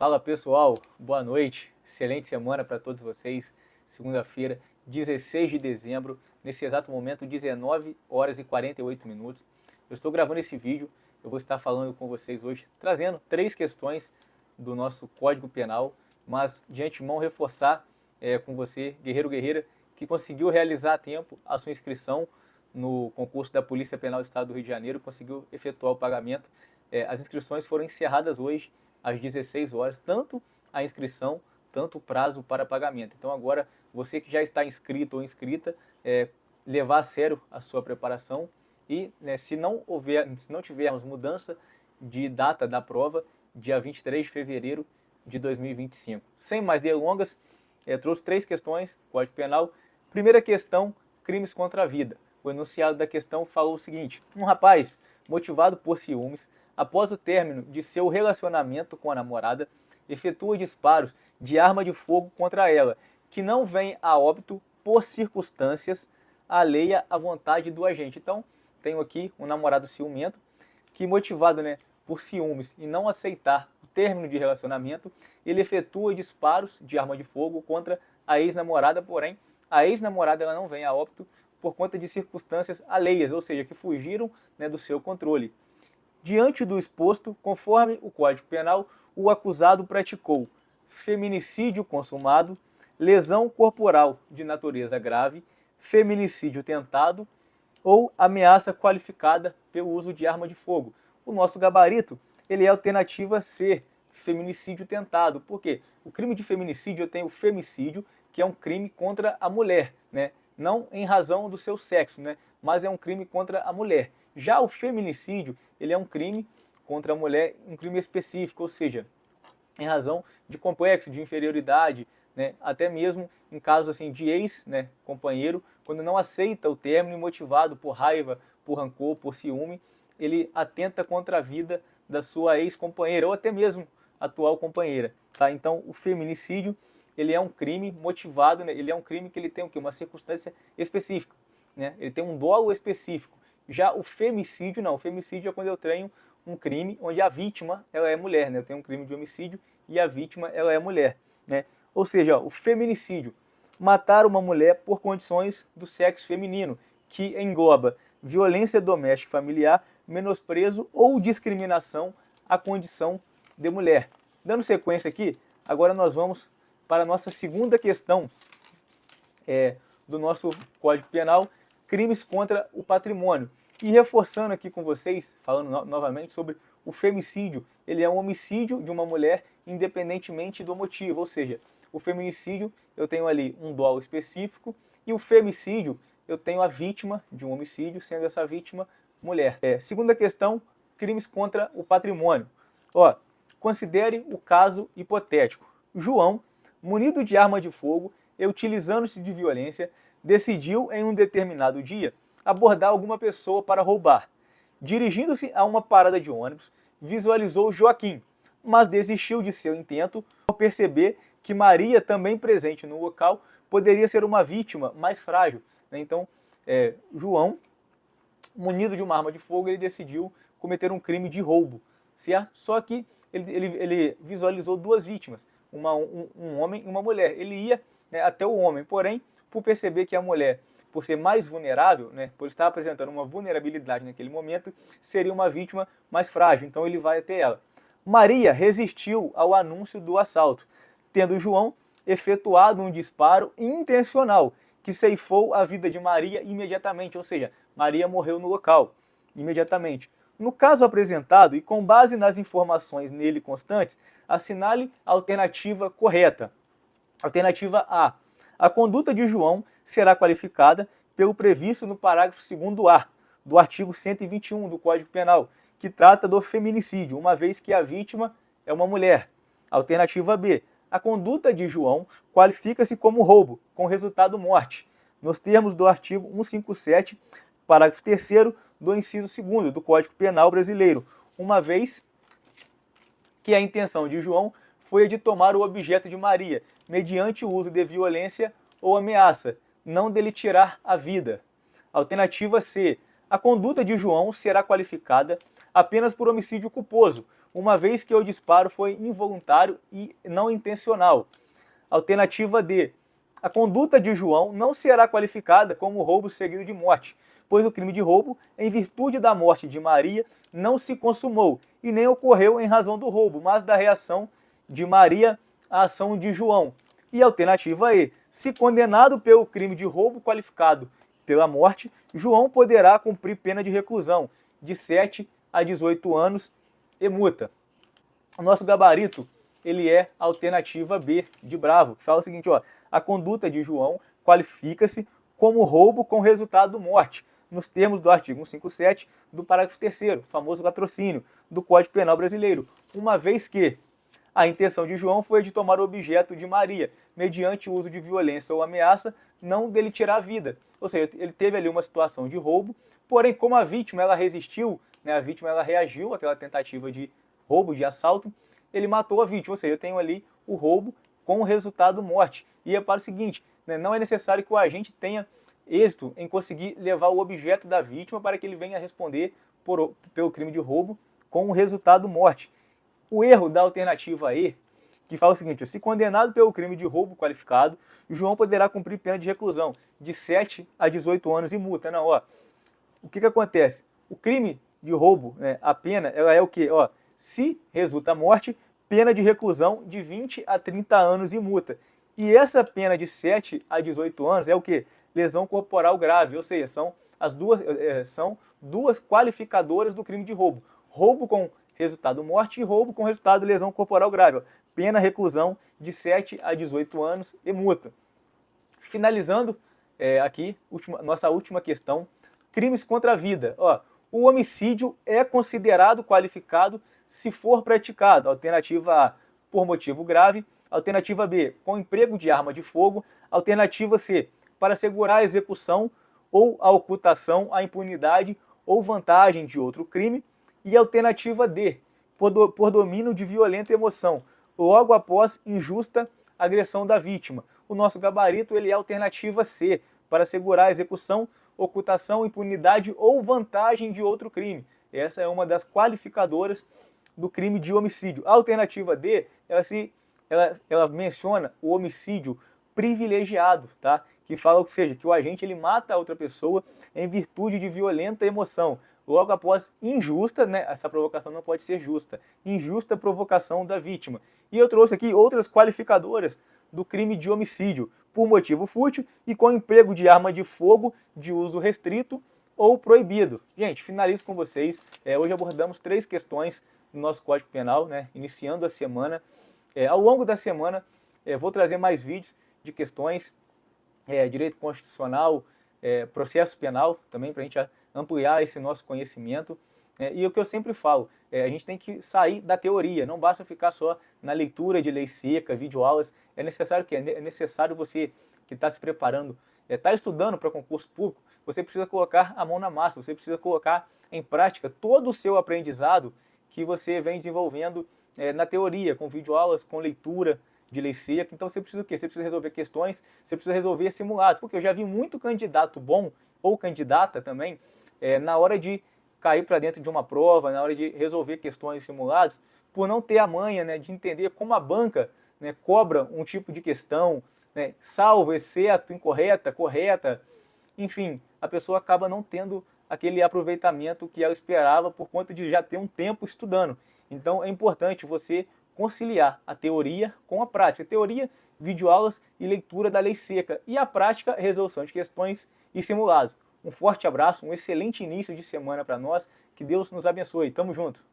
Fala pessoal, boa noite, excelente semana para todos vocês. Segunda-feira, 16 de dezembro, nesse exato momento, 19 horas e 48 minutos. Eu estou gravando esse vídeo, eu vou estar falando com vocês hoje, trazendo 3 questões do nosso Código Penal, mas de antemão reforçar com você, guerreiro guerreira, que conseguiu realizar a tempo a sua inscrição no concurso da Polícia Penal do Estado do Rio de Janeiro, conseguiu efetuar o pagamento. As inscrições foram encerradas hoje, às 16 horas, tanto a inscrição, tanto o prazo para pagamento. Então agora, você que já está inscrito ou inscrita, levar a sério a sua preparação e se não tivermos mudança de data da prova, dia 23 de fevereiro de 2025. Sem mais delongas, trouxe 3 questões, Código Penal. Primeira questão, crimes contra a vida. O enunciado da questão falou o seguinte: um rapaz, motivado por ciúmes, após o término de seu relacionamento com a namorada, efetua disparos de arma de fogo contra ela, que não vem a óbito por circunstâncias alheia à vontade do agente. Então, tenho aqui um namorado ciumento, que motivado por ciúmes e não aceitar o término de relacionamento, ele efetua disparos de arma de fogo contra a ex-namorada, porém, a ex-namorada ela não vem a óbito por conta de circunstâncias alheias, ou seja, que fugiram do seu controle. Diante do exposto, conforme o Código Penal, o acusado praticou feminicídio consumado, lesão corporal de natureza grave, feminicídio tentado ou ameaça qualificada pelo uso de arma de fogo. O nosso gabarito ele é a alternativa C, feminicídio tentado. Por quê? O crime de feminicídio eu tenho o femicídio, que é um crime contra a mulher, não em razão do seu sexo, mas é um crime contra a mulher. Já o feminicídio, ele é um crime contra a mulher, um crime específico, ou seja, em razão de complexo, de inferioridade, até mesmo em casos assim, de ex-companheiro, quando não aceita o término motivado por raiva, por rancor, por ciúme, ele atenta contra a vida da sua ex-companheira, ou até mesmo atual companheira. Tá? Então, o feminicídio, ele é um crime motivado, ele é um crime que ele tem o quê? Uma circunstância específica, ele tem um dolo específico. Já o femicídio, não. O femicídio é quando eu tenho um crime onde a vítima ela é mulher. Eu tenho um crime de homicídio e a vítima ela é mulher. Ou seja, o feminicídio, matar uma mulher por condições do sexo feminino, que engloba violência doméstica e familiar, menosprezo ou discriminação à condição de mulher. Dando sequência aqui, agora nós vamos para a nossa segunda questão do nosso Código Penal, crimes contra o patrimônio. E reforçando aqui com vocês, falando novamente sobre o femicídio, ele é um homicídio de uma mulher independentemente do motivo, ou seja, o feminicídio eu tenho ali um dolo específico e o femicídio eu tenho a vítima de um homicídio, sendo essa vítima mulher. Segunda questão, crimes contra o patrimônio. Considere o caso hipotético. João, munido de arma de fogo e utilizando-se de violência, decidiu em um determinado dia abordar alguma pessoa para roubar. Dirigindo-se a uma parada de ônibus, visualizou Joaquim, mas desistiu de seu intento ao perceber que Maria, também presente no local, poderia ser uma vítima mais frágil. Então, João, munido de uma arma de fogo, ele decidiu cometer um crime de roubo, certo? Só que ele visualizou 2 vítimas, um homem e uma mulher. Ele ia até o homem, porém, por perceber que a mulher, por ser mais vulnerável, por estar apresentando uma vulnerabilidade naquele momento, seria uma vítima mais frágil, então ele vai até ela. Maria resistiu ao anúncio do assalto, tendo João efetuado um disparo intencional, que ceifou a vida de Maria imediatamente, ou seja, Maria morreu no local, imediatamente. No caso apresentado, e com base nas informações nele constantes, assinale a alternativa correta. Alternativa A. A conduta de João será qualificada pelo previsto no parágrafo 2º-A do artigo 121 do Código Penal, que trata do feminicídio, uma vez que a vítima é uma mulher. Alternativa B. A conduta de João qualifica-se como roubo, com resultado morte, nos termos do artigo 157, parágrafo 3º do inciso 2º do Código Penal brasileiro, uma vez que a intenção de João foi a de tomar o objeto de Maria, mediante o uso de violência ou ameaça, não dele tirar a vida. Alternativa C. A conduta de João será qualificada apenas por homicídio culposo, uma vez que o disparo foi involuntário e não intencional. Alternativa D. A conduta de João não será qualificada como roubo seguido de morte, pois o crime de roubo, em virtude da morte de Maria, não se consumou e nem ocorreu em razão do roubo, mas da reação de Maria à ação de João. E alternativa E. Se condenado pelo crime de roubo qualificado pela morte, João poderá cumprir pena de reclusão de 7 a 18 anos e multa. O nosso gabarito, ele é a alternativa B de Bravo, que fala o seguinte, ó, a conduta de João qualifica-se como roubo com resultado morte, nos termos do artigo 157 do parágrafo 3º, famoso latrocínio, do Código Penal Brasileiro, uma vez que a intenção de João foi de tomar o objeto de Maria, mediante o uso de violência ou ameaça, não dele tirar a vida. Ou seja, ele teve ali uma situação de roubo, porém, como a vítima ela resistiu, né, a vítima ela reagiu àquela tentativa de roubo, de assalto, ele matou a vítima. Ou seja, eu tenho ali o roubo com o resultado morte. E é para o seguinte, né, não é necessário que o agente tenha êxito em conseguir levar o objeto da vítima para que ele venha responder pelo crime de roubo com o resultado morte. O erro da alternativa E, que fala o seguinte, se condenado pelo crime de roubo qualificado, João poderá cumprir pena de reclusão de 7 a 18 anos e multa. Não, ó, o que acontece? O crime de roubo, né, a pena, ela é o quê? Ó, se resulta a morte, pena de reclusão de 20 a 30 anos e multa. E essa pena de 7 a 18 anos é o quê? Lesão corporal grave, ou seja, são duas qualificadoras do crime de roubo. Roubo com resultado morte e roubo com resultado lesão corporal grave. Pena reclusão de 7 a 18 anos e multa. Finalizando aqui, nossa última questão, crimes contra a vida. Ó, o homicídio é considerado qualificado se for praticado. Alternativa A, por motivo grave. Alternativa B, com emprego de arma de fogo. Alternativa C, para assegurar a execução ou a ocultação, a impunidade ou vantagem de outro crime. E alternativa D, por domínio de violenta emoção, logo após injusta agressão da vítima. O nosso gabarito ele é a alternativa C, para assegurar a execução, ocultação, impunidade ou vantagem de outro crime. Essa é uma das qualificadoras do crime de homicídio. A alternativa D, ela menciona o homicídio privilegiado, tá? Que fala, ou seja, que o agente ele mata a outra pessoa em virtude de violenta emoção, logo após injusta, né, essa provocação não pode ser justa, injusta provocação da vítima. E eu trouxe aqui outras qualificadoras do crime de homicídio, por motivo fútil e com emprego de arma de fogo de uso restrito ou proibido. Gente, finalizo com vocês. Hoje abordamos 3 questões no nosso Código Penal, né, iniciando a semana. Ao longo da semana, vou trazer mais vídeos de questões, direito constitucional, processo penal, também para a gente ampliar esse nosso conhecimento. E o que eu sempre falo, a gente tem que sair da teoria, não basta ficar só na leitura de lei seca, videoaulas. É necessário você que está se preparando, está estudando para concurso público, você precisa colocar a mão na massa, você precisa colocar em prática todo o seu aprendizado que você vem desenvolvendo na teoria, com videoaulas, com leitura de lei seca. Então você precisa o quê? Você precisa resolver questões, você precisa resolver simulados, porque eu já vi muito candidato bom, ou candidata também, na hora de cair para dentro de uma prova, na hora de resolver questões simulados, por não ter a manha, né, de entender como a banca, né, cobra um tipo de questão, né, salvo, exceto, incorreta, correta, enfim, a pessoa acaba não tendo aquele aproveitamento que ela esperava por conta de já ter um tempo estudando. Então é importante você conciliar a teoria com a prática. Teoria, videoaulas e leitura da lei seca. E a prática, resolução de questões e simulados. Um forte abraço, um excelente início de semana para nós. Que Deus nos abençoe. Tamo junto.